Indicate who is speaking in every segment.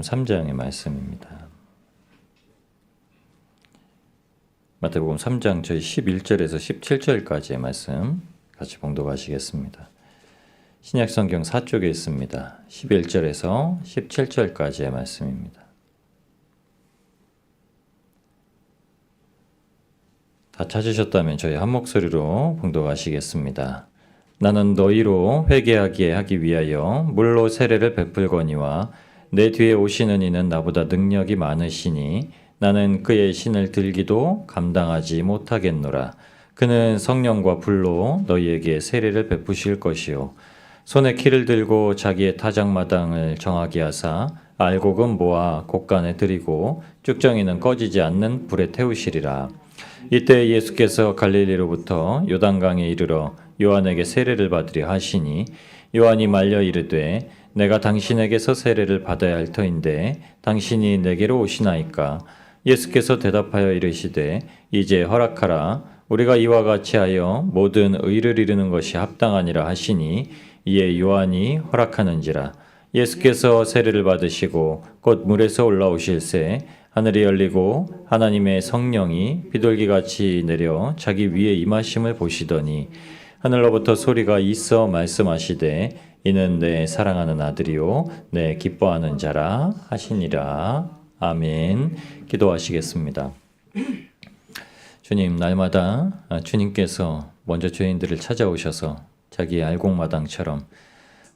Speaker 1: 마태복음 3장의 말씀입니다. 마태복음 3장 저희 11절에서 17절까지의 말씀 같이 봉독하시겠습니다. 신약성경 4쪽에 있습니다. 11절에서 17절까지의 말씀입니다. 다 찾으셨다면 저희 한 목소리로 봉독하시겠습니다. 나는 너희로 회개하게 하기 위하여 물로 세례를 베풀거니와 내 뒤에 오시는 이는 나보다 능력이 많으시니 나는 그의 신을 들기도 감당하지 못하겠노라. 그는 성령과 불로 너희에게 세례를 베푸실 것이요 손에 키를 들고 자기의 타작마당을 정하게 하사 알곡은 모아 곡간에 들이고 쭉정이는 꺼지지 않는 불에 태우시리라. 이때 예수께서 갈릴리로부터 요단강에 이르러 요한에게 세례를 받으려 하시니 요한이 말려 이르되 내가 당신에게서 세례를 받아야 할 터인데 당신이 내게로 오시나이까. 예수께서 대답하여 이르시되 이제 허락하라. 우리가 이와 같이 하여 모든 의를 이루는 것이 합당하니라 하시니 이에 요한이 허락하는지라. 예수께서 세례를 받으시고 곧 물에서 올라오실새 하늘이 열리고 하나님의 성령이 비둘기같이 내려 자기 위에 임하심을 보시더니 하늘로부터 소리가 있어 말씀하시되 이는 내 사랑하는 아들이요 내 기뻐하는 자라 하시니라. 아멘. 기도하시겠습니다. 주님, 날마다 주님께서 먼저 죄인들을 찾아오셔서 자기의 알곡마당처럼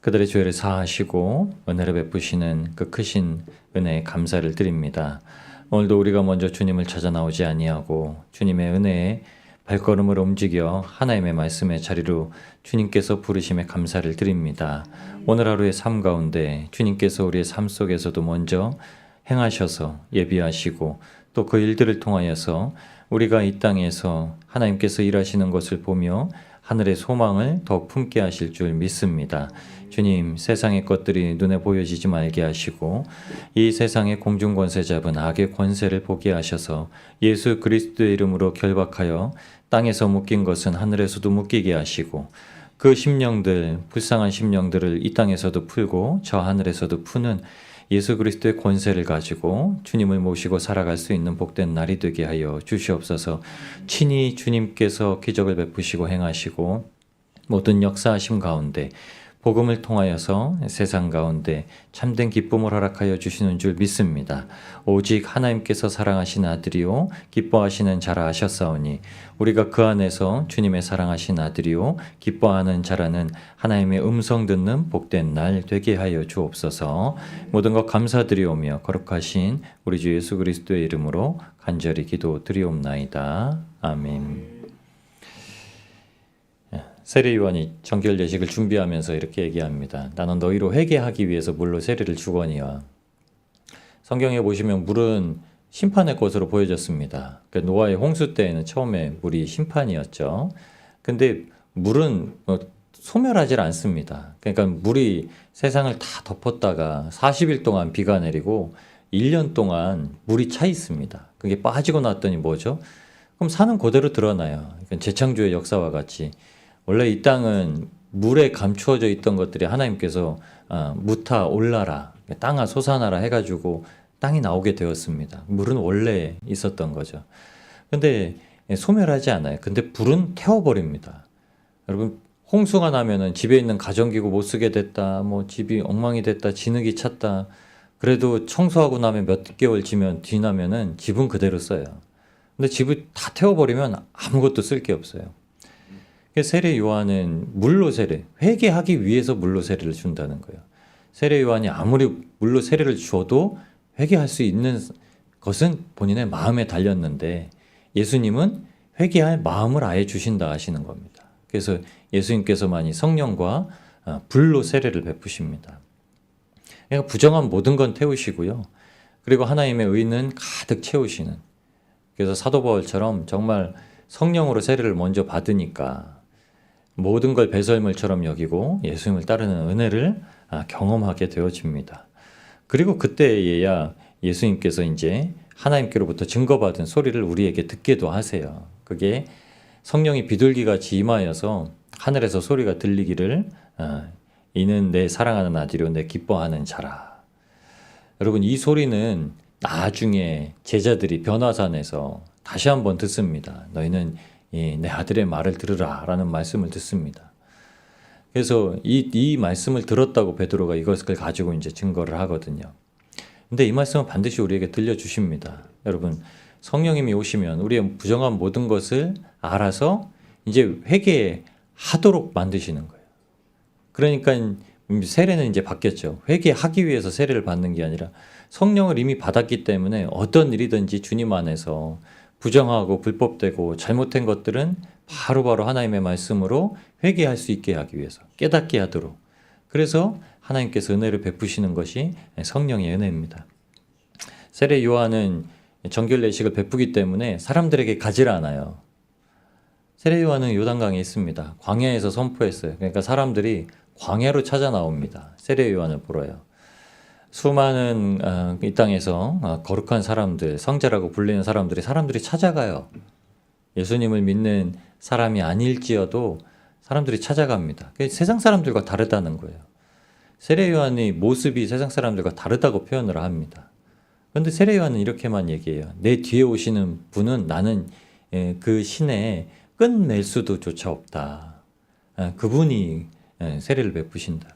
Speaker 1: 그들의 죄를 사하시고 은혜를 베푸시는 그 크신 은혜에 감사를 드립니다. 오늘도 우리가 먼저 주님을 찾아 나오지 아니하고 주님의 은혜에 발걸음을 움직여 하나님의 말씀의 자리로 주님께서 부르심에 감사를 드립니다. 오늘 하루의 삶 가운데 주님께서 우리의 삶 속에서도 먼저 행하셔서 예비하시고 또 그 일들을 통하여서 우리가 이 땅에서 하나님께서 일하시는 것을 보며 하늘의 소망을 더 품게 하실 줄 믿습니다. 주님, 세상의 것들이 눈에 보여지지 말게 하시고 이 세상의 공중권세 잡은 악의 권세를 보게 하셔서 예수 그리스도의 이름으로 결박하여 땅에서 묶인 것은 하늘에서도 묶이게 하시고 그 심령들, 불쌍한 심령들을 이 땅에서도 풀고 저 하늘에서도 푸는 예수 그리스도의 권세를 가지고 주님을 모시고 살아갈 수 있는 복된 날이 되게 하여 주시옵소서. 친히 주님께서 기적을 베푸시고 행하시고 모든 역사하심 가운데 복음을 통하여서 세상 가운데 참된 기쁨을 허락하여 주시는 줄 믿습니다. 오직 하나님께서 사랑하신 아들이요 기뻐하시는 자라 하셨사오니 우리가 그 안에서 주님의 사랑하신 아들이요 기뻐하는 자라는 하나님의 음성 듣는 복된 날 되게 하여 주옵소서. 모든 것 감사드리오며 거룩하신 우리 주 예수 그리스도의 이름으로 간절히 기도드리옵나이다. 아멘. 세례 요한이 정결 예식을 준비하면서 이렇게 얘기합니다. 나는 너희로 회개하기 위해서 물로 세례를 주거니와. 성경에 보시면 물은 심판의 것으로 보여졌습니다. 그러니까 노아의 홍수 때에는 처음에 물이 심판이었죠. 근데 물은 소멸하지 않습니다. 그러니까 물이 세상을 다 덮었다가 40일 동안 비가 내리고 1년 동안 물이 차 있습니다. 그게 빠지고 났더니 뭐죠? 그럼 산은 그대로 드러나요. 그러니까 재창조의 역사와 같이 원래 이 땅은 물에 감추어져 있던 것들이 하나님께서 무타 올라라, 땅아 솟아나라 해가지고 땅이 나오게 되었습니다. 물은 원래 있었던 거죠. 근데 소멸하지 않아요. 근데 불은 태워버립니다. 여러분, 홍수가 나면은 집에 있는 가전기구 못 쓰게 됐다, 뭐 집이 엉망이 됐다, 진흙이 찼다. 그래도 청소하고 나면 몇 개월 지나면은 집은 그대로 써요. 근데 집을 다 태워버리면 아무것도 쓸 게 없어요. 세례 요한은 물로 세례, 회개하기 위해서 물로 세례를 준다는 거예요. 세례 요한이 아무리 물로 세례를 줘도 회개할 수 있는 것은 본인의 마음에 달렸는데 예수님은 회개할 마음을 아예 주신다 하시는 겁니다. 그래서 예수님께서만이 성령과 불로 세례를 베푸십니다. 그러니까 부정한 모든 건 태우시고요. 그리고 하나님의 의는 가득 채우시는. 그래서 사도 바울처럼 정말 성령으로 세례를 먼저 받으니까 모든 걸 배설물처럼 여기고 예수님을 따르는 은혜를 경험하게 되어집니다. 그리고 그때에야 예수님께서 이제 하나님께로부터 증거받은 소리를 우리에게 듣게도 하세요. 그게 성령이 비둘기같이 임하여서 하늘에서 소리가 들리기를 이는 내 사랑하는 아들이요 내 기뻐하는 자라. 여러분 이 소리는 나중에 제자들이 변화산에서 다시 한번 듣습니다. 너희는 내 아들의 말을 들으라 라는 말씀을 듣습니다. 그래서 이 말씀을 들었다고 베드로가 이것을 가지고 이제 증거를 하거든요. 근데 이 말씀은 반드시 우리에게 들려주십니다. 여러분 성령님이 오시면 우리의 부정한 모든 것을 알아서 이제 회개하도록 만드시는 거예요. 그러니까 세례는 이제 바뀌었죠. 회개하기 위해서 세례를 받는 게 아니라 성령을 이미 받았기 때문에 어떤 일이든지 주님 안에서 부정하고 불법되고 잘못된 것들은 바로바로 하나님의 말씀으로 회개할 수 있게 하기 위해서 깨닫게 하도록, 그래서 하나님께서 은혜를 베푸시는 것이 성령의 은혜입니다. 세례 요한은 정결례식을 베푸기 때문에 사람들에게 가지를 않아요. 세례 요한은 요단강에 있습니다. 광야에서 선포했어요. 그러니까 사람들이 광야로 찾아 나옵니다. 세례 요한을 보러요. 수많은 이 땅에서 거룩한 사람들, 성자라고 불리는 사람들이 찾아가요. 예수님을 믿는 사람이 아닐지어도 사람들이 찾아갑니다. 세상 사람들과 다르다는 거예요. 세례 요한의 모습이 세상 사람들과 다르다고 표현을 합니다. 그런데 세례 요한은 이렇게만 얘기해요. 내 뒤에 오시는 분은 나는 그 신에 끝낼 수도 조차 없다. 그분이 세례를 베푸신다.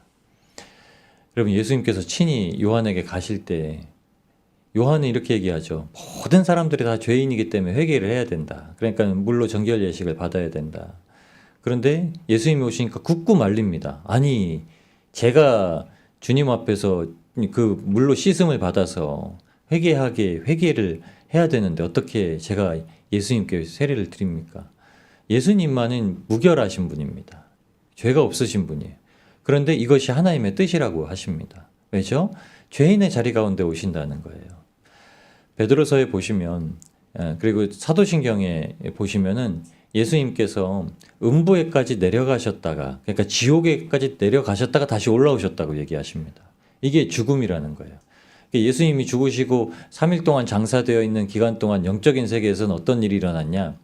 Speaker 1: 여러분 예수님께서 친히 요한에게 가실 때 요한은 이렇게 얘기하죠. 모든 사람들이 다 죄인이기 때문에 회개를 해야 된다. 그러니까 물로 정결 예식을 받아야 된다. 그런데 예수님이 오시니까 굳고 말립니다. 아니 제가 주님 앞에서 그 물로 씻음을 받아서 회개를 해야 되는데 어떻게 제가 예수님께 세례를 드립니까? 예수님만은 무결하신 분입니다. 죄가 없으신 분이에요. 그런데 이것이 하나님의 뜻이라고 하십니다. 왜죠? 죄인의 자리 가운데 오신다는 거예요. 베드로서에 보시면 그리고 사도신경에 보시면은 예수님께서 음부에까지 내려가셨다가, 그러니까 지옥에까지 내려가셨다가 다시 올라오셨다고 얘기하십니다. 이게 죽음이라는 거예요. 예수님이 죽으시고 3일 동안 장사되어 있는 기간 동안 영적인 세계에서는 어떤 일이 일어났냐?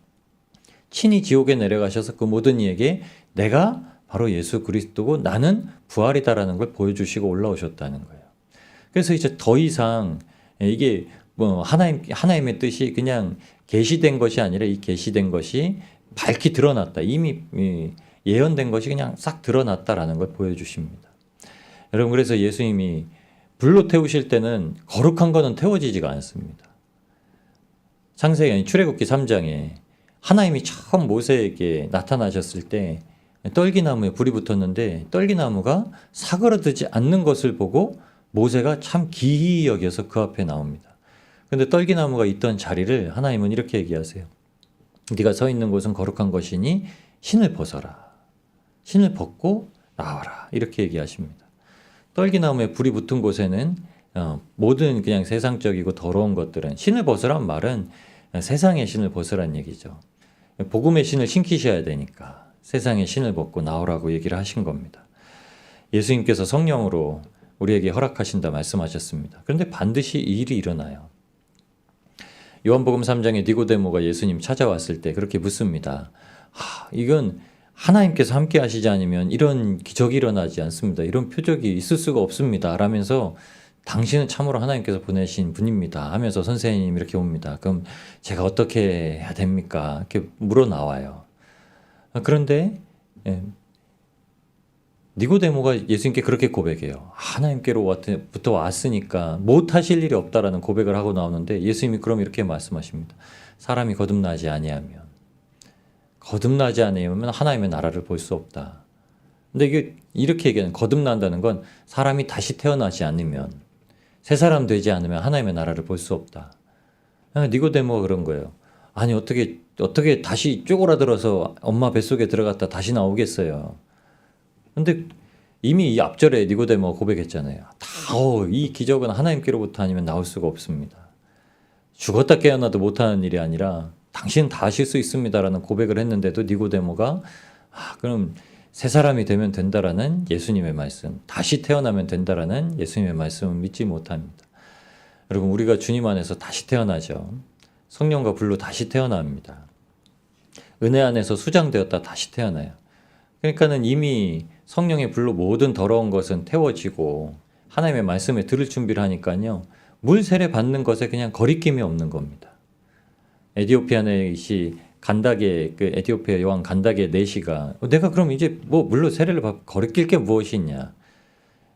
Speaker 1: 친히 지옥에 내려가셔서 그 모든 이에게 내가 바로 예수 그리스도고 나는 부활이다라는 걸 보여주시고 올라오셨다는 거예요. 그래서 이제 더 이상 이게 뭐 하나님의 뜻이 그냥 계시된 것이 아니라 이 계시된 것이 밝히 드러났다. 이미 예언된 것이 그냥 싹 드러났다라는 걸 보여주십니다. 여러분 그래서 예수님이 불로 태우실 때는 거룩한 거는 태워지지가 않습니다. 창세기 출애굽기 3장에 하나님이 처음 모세에게 나타나셨을 때 떨기나무에 불이 붙었는데 떨기나무가 사그러들지 않는 것을 보고 모세가 참 기이히 여겨서 그 앞에 나옵니다. 그런데 떨기나무가 있던 자리를 하나님은 이렇게 얘기하세요. 네가 서 있는 곳은 거룩한 것이니 신을 벗어라. 신을 벗고 나와라. 이렇게 얘기하십니다. 떨기나무에 불이 붙은 곳에는 모든 그냥 세상적이고 더러운 것들은, 신을 벗으란 말은 세상의 신을 벗으란 얘기죠. 복음의 신을 신기셔야 되니까 세상의 신을 벗고 나오라고 얘기를 하신 겁니다. 예수님께서 성령으로 우리에게 허락하신다 말씀하셨습니다. 그런데 반드시 이 일이 일어나요. 요한복음 3장에 니고데모가 예수님 찾아왔을 때 그렇게 묻습니다. 이건 하나님께서 함께 하시지 않으면 이런 기적이 일어나지 않습니다. 이런 표적이 있을 수가 없습니다. 라면서 당신은 참으로 하나님께서 보내신 분입니다. 하면서 선생님 이렇게 옵니다. 그럼 제가 어떻게 해야 됩니까? 이렇게 물어 나와요. 그런데 니고데모가 예수님께 그렇게 고백해요. 하나님께로부터 왔으니까 못하실 일이 없다라는 고백을 하고 나오는데 예수님이 그럼 이렇게 말씀하십니다. 사람이 거듭나지 아니하면 하나님의 나라를 볼 수 없다. 근데 이게 이렇게 얘기하는, 거듭난다는 건 사람이 다시 태어나지 않으면, 새 사람 되지 않으면 하나님의 나라를 볼 수 없다. 니고데모가 그런 거예요. 아니 어떻게 다시 쪼그라들어서 엄마 뱃속에 들어갔다 다시 나오겠어요. 근데 이미 이 앞절에 니고데모가 고백했잖아요. 이 기적은 하나님께로부터 아니면 나올 수가 없습니다. 죽었다 깨어나도 못하는 일이 아니라 당신은 다 하실 수 있습니다라는 고백을 했는데도 니고데모가 그럼 새 사람이 되면 된다라는 예수님의 말씀, 다시 태어나면 된다라는 예수님의 말씀을 믿지 못합니다. 여러분 우리가 주님 안에서 다시 태어나죠. 성령과 불로 다시 태어납니다. 은혜 안에서 수장되었다 다시 태어나요. 그러니까는 이미 성령의 불로 모든 더러운 것은 태워지고 하나님의 말씀을 들을 준비를 하니까요. 물 세례 받는 것에 그냥 거리낌이 없는 겁니다. 에티오피아 내시 간다게 그 에티오피아 여왕 간다게 내시가 내가 그럼 이제 뭐 물로 세례를 거리낄 게 무엇이 있냐.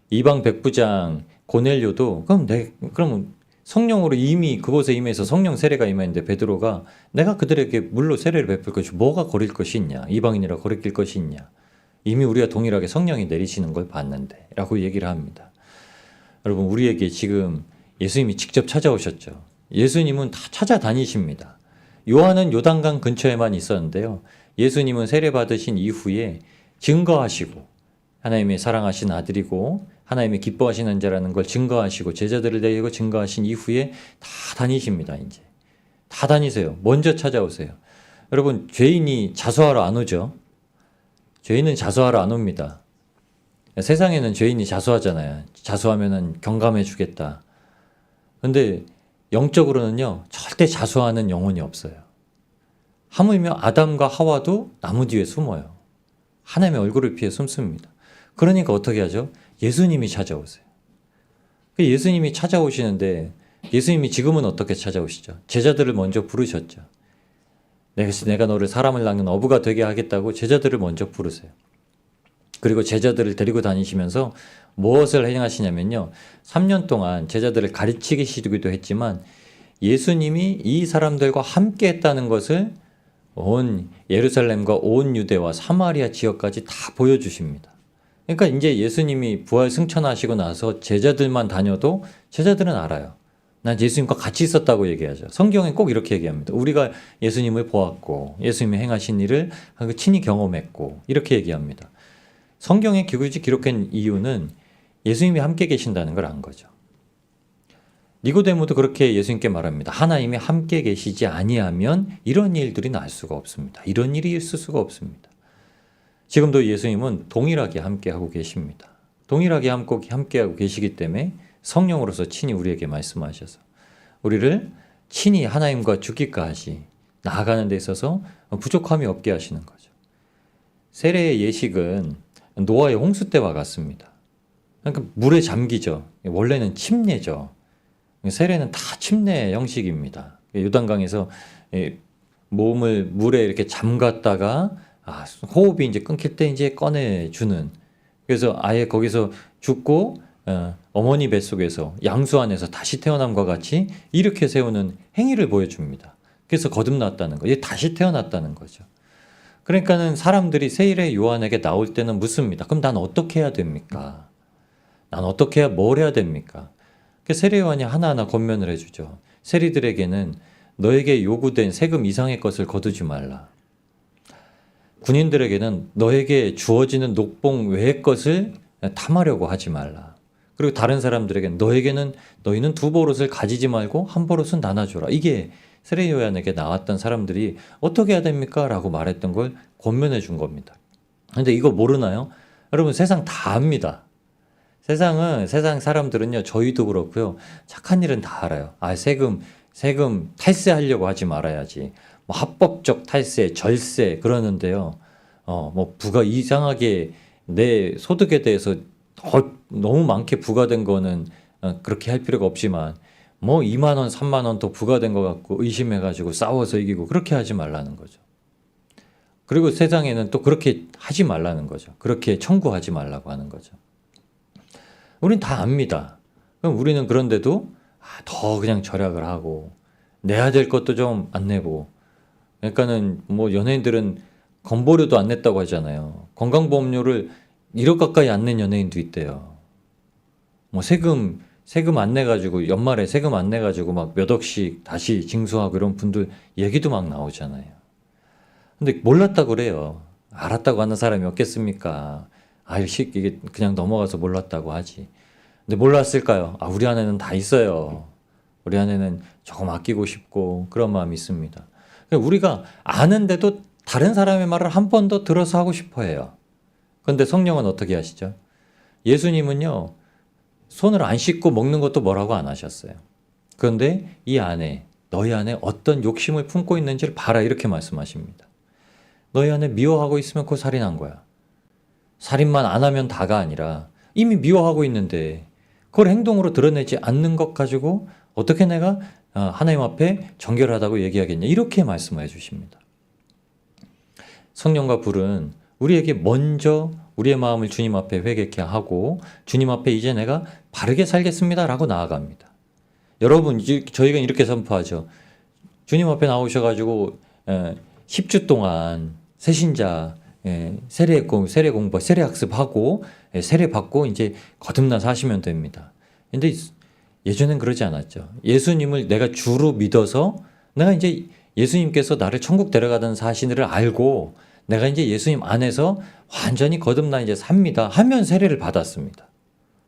Speaker 1: 이방 백부장 고넬료도 그럼 성령으로 이미 그곳에 임해서 성령 세례가 임했는데 베드로가 내가 그들에게 물로 세례를 베풀 것이 뭐가 거릴 것이 있냐. 이방인이라 거리낄 것이 있냐. 이미 우리가 동일하게 성령이 내리시는 걸 봤는데 라고 얘기를 합니다. 여러분 우리에게 지금 예수님이 직접 찾아오셨죠. 예수님은 다 찾아다니십니다. 요한은 요단강 근처에만 있었는데요. 예수님은 세례 받으신 이후에 증거하시고 하나님의 사랑하신 아들이고 하나님의 기뻐하시는 자라는 걸 증거하시고 제자들을 데리고 증거하신 이후에 다 다니십니다. 이제 다 다니세요. 먼저 찾아오세요. 여러분 죄인이 자수하러 안 오죠. 죄인은 자수하러 안 옵니다. 세상에는 죄인이 자수하잖아요. 자수하면은 경감해 주겠다. 근데 영적으로는요, 절대 자수하는 영혼이 없어요. 하물며 아담과 하와도 나무 뒤에 숨어요. 하나님의 얼굴을 피해 숨습니다. 그러니까 어떻게 하죠? 예수님이 찾아오세요. 예수님이 찾아오시는데 예수님이 지금은 어떻게 찾아오시죠? 제자들을 먼저 부르셨죠. 내가 너를 사람을 낳는 어부가 되게 하겠다고 제자들을 먼저 부르세요. 그리고 제자들을 데리고 다니시면서 무엇을 행하시냐면요. 3년 동안 제자들을 가르치시기도 했지만 예수님이 이 사람들과 함께 했다는 것을 온 예루살렘과 온 유대와 사마리아 지역까지 다 보여주십니다. 그러니까 이제 예수님이 부활 승천하시고 나서 제자들만 다녀도 제자들은 알아요. 난 예수님과 같이 있었다고 얘기하죠. 성경에 꼭 이렇게 얘기합니다. 우리가 예수님을 보았고 예수님이 행하신 일을 친히 경험했고 이렇게 얘기합니다. 성경에 굳이 기록한 이유는 예수님이 함께 계신다는 걸 안 거죠. 니고데모도 그렇게 예수님께 말합니다. 하나님이 함께 계시지 아니하면 이런 일들이 날 수가 없습니다. 이런 일이 있을 수가 없습니다. 지금도 예수님은 동일하게 함께하고 계십니다. 동일하게 함께하고 계시기 때문에 성령으로서 친히 우리에게 말씀하셔서 우리를 친히 하나님과 죽기까지 나아가는 데 있어서 부족함이 없게 하시는 거죠. 세례의 예식은 노아의 홍수 때와 같습니다. 그러니까 물에 잠기죠. 원래는 침례죠. 세례는 다 침례 형식입니다. 요단강에서 몸을 물에 이렇게 잠갔다가 호흡이 이제 끊길 때 이제 꺼내주는. 그래서 아예 거기서 죽고 어머니 뱃속에서 양수 안에서 다시 태어남과 같이 이렇게 세우는 행위를 보여줍니다. 그래서 거듭났다는 거. 이게 다시 태어났다는 거죠. 그러니까는 사람들이 세례 요한에게 나올 때는 묻습니다. 그럼 난 어떻게 해야 됩니까? 난 어떻게 해야 뭘 해야 됩니까? 세례 요한이 하나하나 권면을 해주죠. 세리들에게는 너에게 요구된 세금 이상의 것을 거두지 말라. 군인들에게는 너에게 주어지는 녹봉 외의 것을 탐하려고 하지 말라. 그리고 다른 사람들에게는 너희는 2버릇을 가지지 말고 1버릇은 나눠줘라. 이게 세례 요한에게 나왔던 사람들이 어떻게 해야 됩니까? 라고 말했던 걸 권면해 준 겁니다. 근데 이거 모르나요? 여러분 세상 다 압니다. 세상 사람들은요, 저희도 그렇고요, 착한 일은 다 알아요. 세금 탈세하려고 하지 말아야지. 뭐 합법적 탈세, 절세 그러는데요. 뭐 부가 이상하게 내 소득에 대해서 너무 많게 부과된 거는 그렇게 할 필요가 없지만 뭐 2만 원, 3만 원 더 부과된 것 같고 의심해가지고 싸워서 이기고 그렇게 하지 말라는 거죠. 그리고 세상에는 또 그렇게 하지 말라는 거죠. 그렇게 청구하지 말라고 하는 거죠. 우린 다 압니다. 그럼 우리는 그런데도 더 그냥 절약을 하고 내야 될 것도 좀 안 내고. 그러니까는 뭐 연예인들은 건보료도 안 냈다고 하잖아요. 건강보험료를 1억 가까이 안 낸 연예인도 있대요. 뭐 세금 안 내가지고 연말에 세금 안 내가지고 막 몇 억씩 다시 징수하고 이런 분들 얘기도 막 나오잖아요. 근데 몰랐다고 그래요. 알았다고 하는 사람이 없겠습니까? 이게 그냥 넘어가서 몰랐다고 하지. 근데 몰랐을까요? 우리 안에는 다 있어요. 우리 안에는 조금 아끼고 싶고 그런 마음이 있습니다. 우리가 아는데도 다른 사람의 말을 한 번 더 들어서 하고 싶어 해요. 그런데 성령은 어떻게 하시죠? 예수님은요, 손을 안 씻고 먹는 것도 뭐라고 안 하셨어요. 그런데 너희 안에 어떤 욕심을 품고 있는지를 봐라 이렇게 말씀하십니다. 너희 안에 미워하고 있으면 그거 살인한 거야. 살인만 안 하면 다가 아니라 이미 미워하고 있는데 그걸 행동으로 드러내지 않는 것 가지고 어떻게 내가 하나님 앞에 정결하다고 얘기하겠냐, 이렇게 말씀해 주십니다. 성령과 불은 우리에게 먼저 우리의 마음을 주님 앞에 회개케 하고 주님 앞에 이제 내가 바르게 살겠습니다 라고 나아갑니다. 여러분, 저희가 이렇게 선포하죠. 주님 앞에 나오셔가지고 10주 동안 새신자 세례 공부, 세례 학습하고 세례 받고 이제 거듭나 사시면 됩니다. 근데 예전엔 그러지 않았죠. 예수님을 내가 주로 믿어서 내가 이제 예수님께서 나를 천국 데려가는 사실을 알고 내가 이제 예수님 안에서 완전히 거듭나 이제 삽니다 하면 세례를 받았습니다.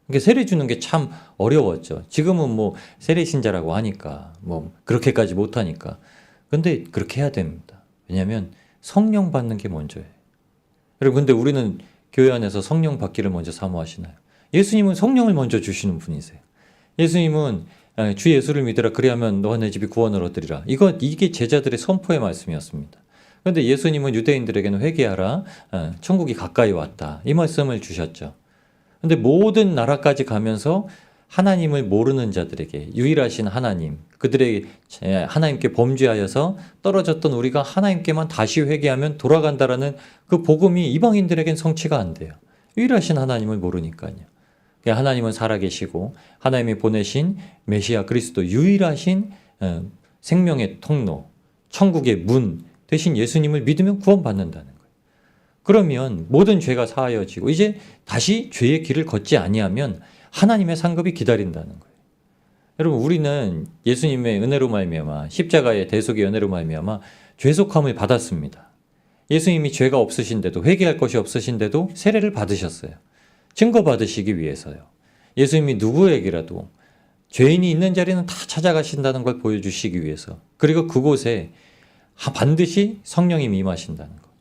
Speaker 1: 그러니까 세례 주는 게 참 어려웠죠. 지금은 뭐 세례 신자라고 하니까 뭐 그렇게까지 못하니까. 근데 그렇게 해야 됩니다. 왜냐하면 성령 받는 게 먼저예요. 여러분, 근데 우리는 교회 안에서 성령 받기를 먼저 사모하시나요? 예수님은 성령을 먼저 주시는 분이세요. 예수님은 주 예수를 믿으라 그리하면 너와 내 집이 구원을 얻으리라. 이게 제자들의 선포의 말씀이었습니다. 그런데 예수님은 유대인들에게는 회개하라, 천국이 가까이 왔다, 이 말씀을 주셨죠. 근데 모든 나라까지 가면서 하나님을 모르는 자들에게, 유일하신 하나님, 그들의 하나님께 범죄하여서 떨어졌던 우리가 하나님께만 다시 회개하면 돌아간다라는 그 복음이 이방인들에겐 성취가 안 돼요. 유일하신 하나님을 모르니까요. 하나님은 살아계시고 하나님이 보내신 메시아 그리스도, 유일하신 생명의 통로, 천국의 문 대신 예수님을 믿으면 구원받는다는 거예요. 그러면 모든 죄가 사하여지고 이제 다시 죄의 길을 걷지 아니하면 하나님의 상급이 기다린다는 거예요. 여러분, 우리는 예수님의 은혜로 말미암아, 십자가의 대속의 은혜로 말미암아 죄속함을 받았습니다. 예수님이 죄가 없으신데도, 회개할 것이 없으신데도 세례를 받으셨어요. 증거받으시기 위해서요. 예수님이 누구에게라도 죄인이 있는 자리는 다 찾아가신다는 걸 보여주시기 위해서, 그리고 그곳에 반드시 성령님이 임하신다는 것.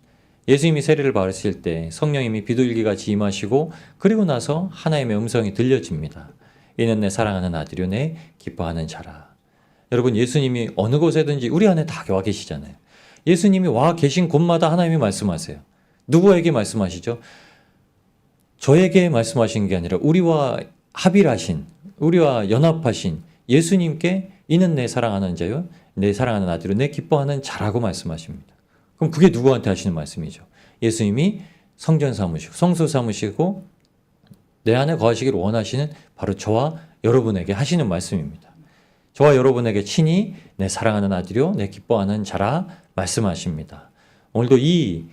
Speaker 1: 예수님이 세례를 받으실 때 성령님이 비둘기같이 임하시고 그리고 나서 하나님의 음성이 들려집니다. 이는 내 사랑하는 아들이요 내 기뻐하는 자라. 여러분, 예수님이 어느 곳에든지 우리 안에 다 와 계시잖아요. 예수님이 와 계신 곳마다 하나님이 말씀하세요. 누구에게 말씀하시죠? 저에게 말씀하신 게 아니라 우리와 합일하신, 우리와 연합하신 예수님께 이는 내 사랑하는 자요 내 사랑하는 아들이요 내 기뻐하는 자라고 말씀하십니다. 그럼 그게 누구한테 하시는 말씀이죠? 예수님이 성전 삼으시고 성소 삼으시고 내 안에 거하시기를 원하시는 바로 저와 여러분에게 하시는 말씀입니다. 저와 여러분에게 친히 내 사랑하는 아들이요 내 기뻐하는 자라 말씀하십니다. 오늘도 이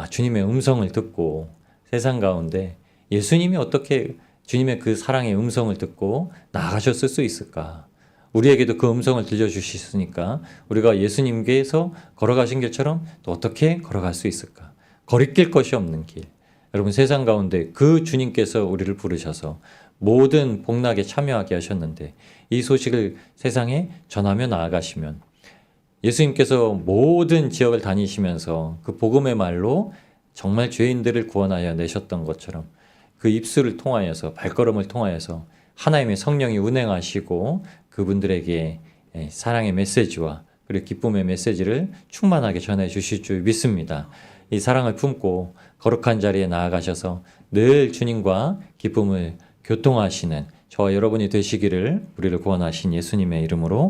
Speaker 1: 주님의 음성을 듣고 세상 가운데 예수님이 어떻게 주님의 그 사랑의 음성을 듣고 나아가셨을 수 있을까? 우리에게도 그 음성을 들려주셨으니까 우리가 예수님께서 걸어가신 길처럼 또 어떻게 걸어갈 수 있을까? 거리낄 것이 없는 길. 여러분, 세상 가운데 그 주님께서 우리를 부르셔서 모든 복락에 참여하게 하셨는데 이 소식을 세상에 전하며 나아가시면, 예수님께서 모든 지역을 다니시면서 그 복음의 말로 정말 죄인들을 구원하여 내셨던 것처럼 그 입술을 통하여서, 발걸음을 통하여서 하나님의 성령이 운행하시고 그분들에게 사랑의 메시지와 그리고 기쁨의 메시지를 충만하게 전해 주실 줄 믿습니다. 이 사랑을 품고 거룩한 자리에 나아가셔서 늘 주님과 기쁨을 교통하시는 저와 여러분이 되시기를 우리를 구원하신 예수님의 이름으로